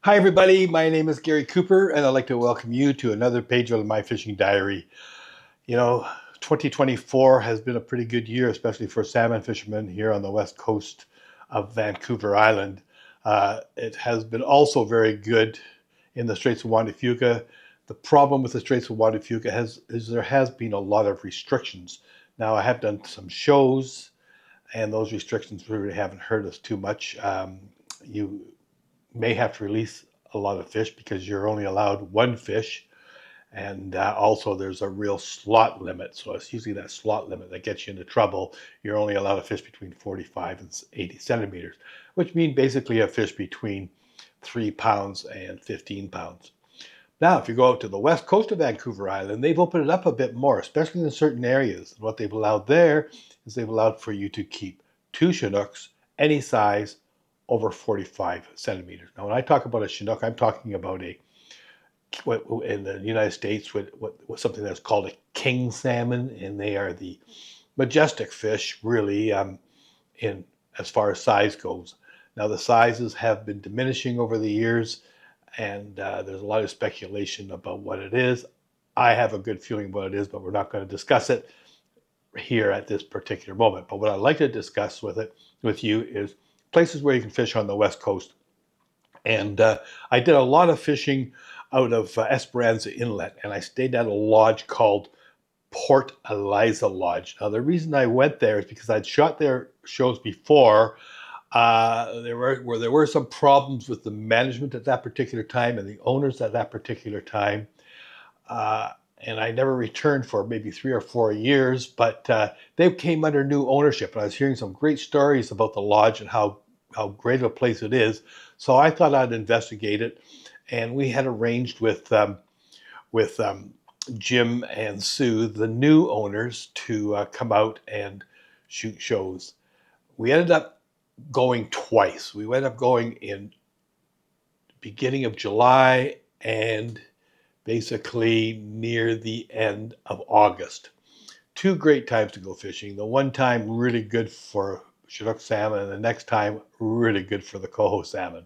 Hi, everybody. My name is Gary Cooper, and I'd like to welcome you to another page of my fishing diary. You know, 2024 has been a pretty good year, especially for salmon fishermen here on the west coast of Vancouver Island. It has been also very good in the Straits of Juan de Fuca. The problem with the Straits of Juan de Fuca is there has been a lot of restrictions. Now, I have done some shows, and those restrictions really haven't hurt us too much. You may have to release a lot of fish because you're only allowed one fish. And also, there's a real slot limit. So it's usually that slot limit that gets you into trouble. You're only allowed to fish between 45 and 80 centimeters, which means basically a fish between 3 pounds and 15 pounds. Now, if you go out to the west coast of Vancouver Island, they've opened it up a bit more, especially in certain areas. What they've allowed there is they've allowed for you to keep two Chinooks, any size, over 45 centimeters. Now, when I talk about a Chinook, I'm talking about in the United States, what something that's called a king salmon, and they are the majestic fish, really, in as far as size goes. Now, the sizes have been diminishing over the years, and there's a lot of speculation about what it is. I have a good feeling what it is, but we're not going to discuss it here at this particular moment. But what I'd like to discuss with you is places where you can fish on the west coast. And I did a lot of fishing out of Esperanza Inlet, and I stayed at a lodge called Port Eliza Lodge. Now, the reason I went there is because I'd shot their shows before. There were some problems with the management at that particular time and the owners at that particular time. And I never returned for maybe 3 or 4 years, but they came under new ownership. And I was hearing some great stories about the lodge and how great of a place it is. So I thought I'd investigate it. And we had arranged with Jim and Sue, the new owners, to come out and shoot shows. We ended up going twice. We ended up going in beginning of July and basically near the end of August. Two great times to go fishing. The one time really good for Chinook salmon, and the next time really good for the coho salmon.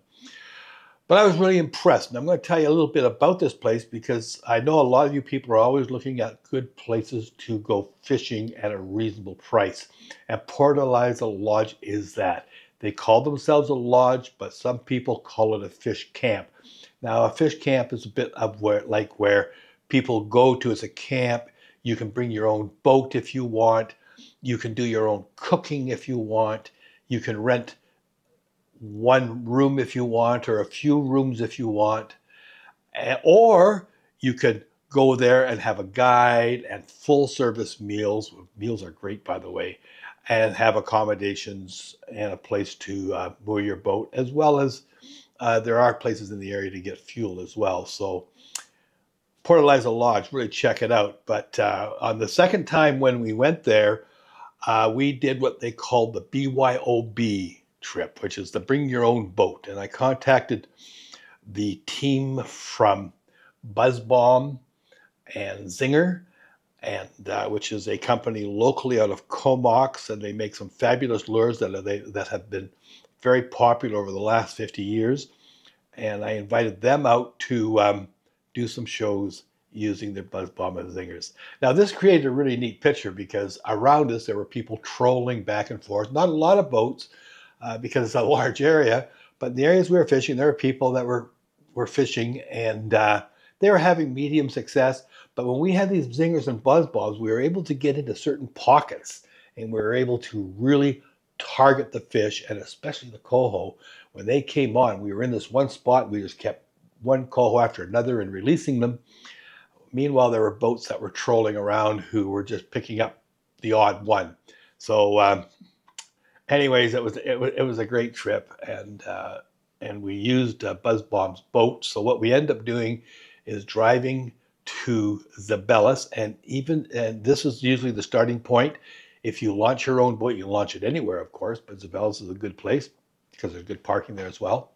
But I was really impressed, and I'm going to tell you a little bit about this place because I know a lot of you people are always looking at good places to go fishing at a reasonable price. And Port Eliza Lodge is that. They call themselves a lodge, but some people call it a fish camp. Now, a fish camp is a bit of where people go to as a camp. You can bring your own boat if you want. You can do your own cooking if you want. You can rent one room if you want, or a few rooms if you want. Or you could go there and have a guide and full service meals. Meals are great, by the way, and have accommodations and a place to moor your boat, as well as there are places in the area to get fuel as well. So Port Eliza Lodge, really check it out. But on the second time when we went there, we did what they called the BYOB trip, which is the bring your own boat. And I contacted the team from BuzzBomb and Zinger, and which is a company locally out of Comox, and they make some fabulous lures that have been very popular over the last 50 years. And I invited them out to do some shows using their BuzzBomb and Zingers. Now, this created a really neat picture because around us there were people trolling back and forth. Not a lot of boats because it's a large area, but in the areas we were fishing, there were people that were fishing, and they were having medium success. But when we had these Zingers and BuzzBombs, we were able to get into certain pockets, and we were able to really target the fish, and especially the coho. When they came on, we were in this one spot. We just kept one coho after another and releasing them. Meanwhile, there were boats that were trolling around who were just picking up the odd one. So, anyways, it was a great trip, and we used BuzzBomb's boat. So what we end up doing is driving to Zabellis, and this is usually the starting point. If you launch your own boat, you can launch it anywhere, of course, but Zabellis is a good place because there's good parking there as well.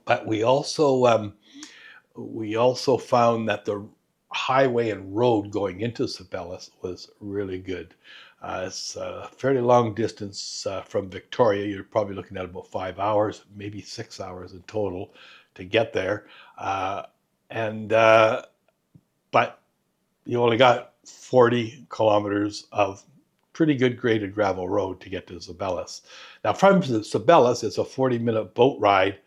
But we also found that the highway and road going into Zabellis was really good. It's a fairly long distance from Victoria. You're probably looking at about 5 hours, maybe 6 hours in total to get there. And but you only got 40 kilometers of pretty good graded gravel road to get to Zabellas. Now from Zabellas, it's a 40-minute boat ride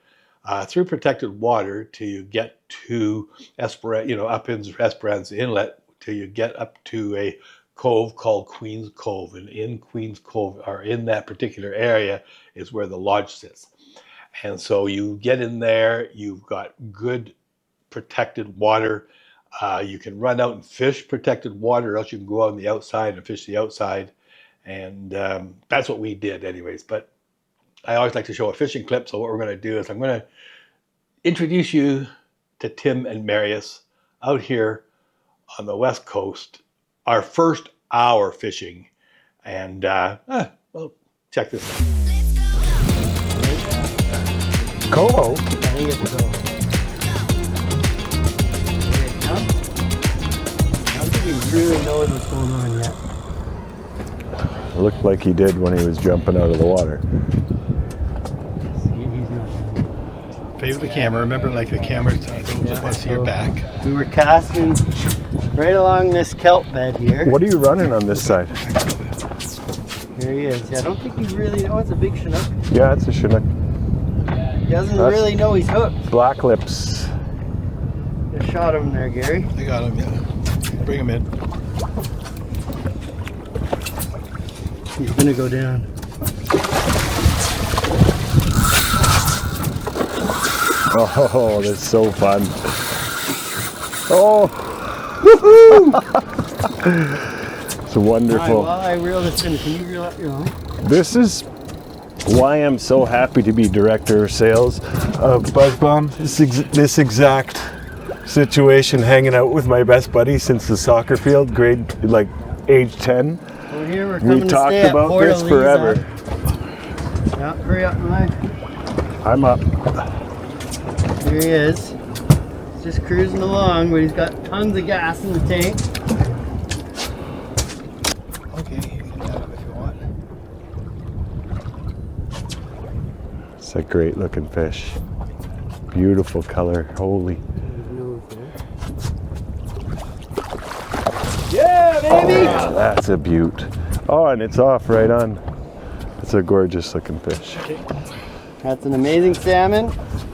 through protected water till you get to up in Esperanza Inlet till you get up to a cove called Queen's Cove. And in Queen's Cove, or in that particular area, is where the lodge sits. And so you get in there, you've got good protected water. You can run out and fish protected water, or else you can go out on the outside and fish the outside. And that's what we did anyways. But I always like to show a fishing clip. So what we're going to do is I'm going to introduce you to Tim and Marius out here on the West Coast. Our first hour fishing. And well, check this out. Coho? I think it's Coho. I don't think he really knows what's going on yet. It looked like he did when he was jumping out of the water. He's not. Favor the camera. Remember, like the camera just wants to see your back. We were casting right along this kelp bed here. What are you running on this side? Here he is. I don't think he really knows. It's a big Chinook. Yeah, it's a Chinook. He doesn't really know he's hooked. Black lips. Just shot him there, Gary. I got him, yeah. Bring him in. He's gonna go down. Oh, that's so fun. Oh! It's wonderful. While I reel this in, can you reel up your own? This is why I'm so happy to be director of sales of BuzzBomb. This exact situation, hanging out with my best buddy since the soccer field, age 10. Over here we're coming We've to talked stay at about Port this Eliza. forever. Yeah, hurry up, Mike. I'm up. Here he is. He's just cruising along, but he's got tons of gas in the tank. Okay, you can have it if you want. It's a great looking fish. Beautiful color. Holy. Yeah, baby! Oh, that's a beaut. Oh, and it's off right on. It's a gorgeous looking fish. That's an amazing salmon.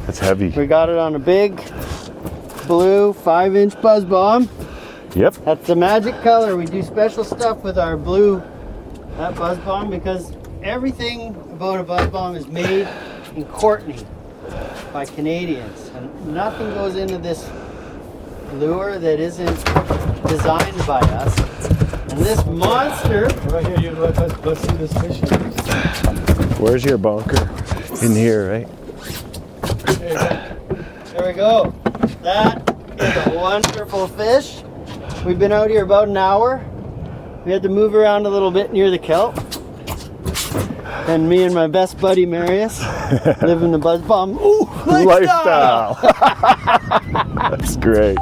It's heavy. We got it on a big blue 5-inch BuzzBomb. Yep. That's the magic color. We do special stuff with our blue BuzzBomb because everything about a BuzzBomb is made in Courtney by Canadians. And nothing goes into this lure that isn't designed by us. And this monster... Right here, let's see this fish. Where's your bunker? In here, right? There we go. That is a wonderful fish. We've been out here about an hour. We had to move around a little bit near the kelp. And me and my best buddy Marius live in the BuzzBomb lifestyle. That's great.